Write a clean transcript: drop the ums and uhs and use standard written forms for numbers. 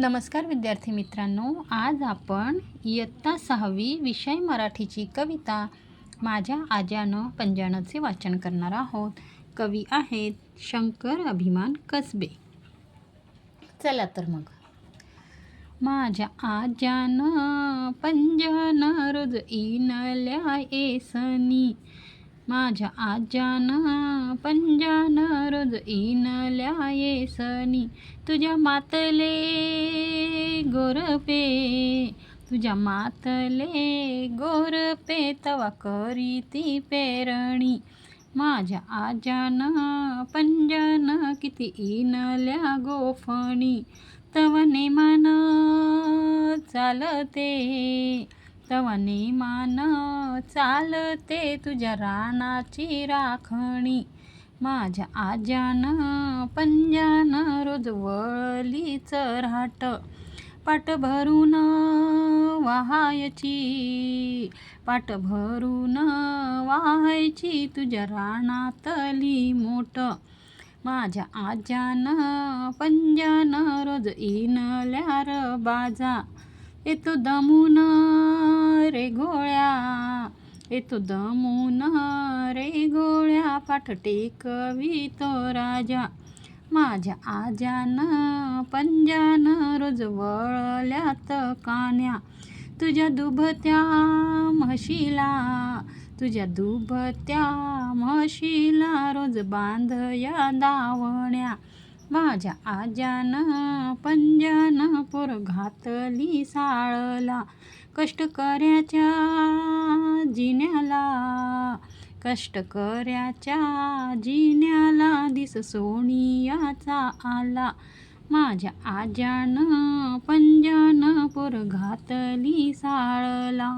नमस्कार विद्यार्थी मित्रांनो, आज आपण इयत्ता 6वी विषय मराठीची कविता माझ्या आज्यानं पंजानंचे वाचन करणार आहोत. कवी आहेत शंकर अभिमान कसबे. चला तर मग. माझ्या आज्यानं पंजानं रोज इनल्या येसनी, माझ्या आज्यानं पंजानं रोज इनल्या येसनी, तुझ्या मातले गोरपे, तुझ्या मातले गोरपे तवा करीती पेरणी, माझ्या आज्यानं पंजानं किती इनल्या गोफणी, तव नेमान चालते, तव नेमान चालते तुझ्या रानाची राखणी, माझ्या आज्यानं पंजानं रोज वळलीच राहट, पाट भरून वाहायची, पाट भरून वाहायची तुझ्या रानातली मोठ, माझ्या आज्यानं पंजानं रोज इनल्या र बाजा, येतो दमून रे गोळ्या, येतो दमून रे गोळ्या, पाठ टेकवितो राजा, माझ्या आज्यानं पंजानं रोज वळल्यात कान्या, तुझ्या दुभत्या म्हशीला, तुझ्या दुभत्या म्हशीला रोज बांधया दावण्या, माझ्या आज्यानं पंजानं पोर घातली साळला, कष्टकऱ्याच्या जिन्याला, कष्टकऱ्याच्या जिन्याला दिस सोनियाचा आला, माझ्या आज्यानं पंजानं पोर घातली साळला.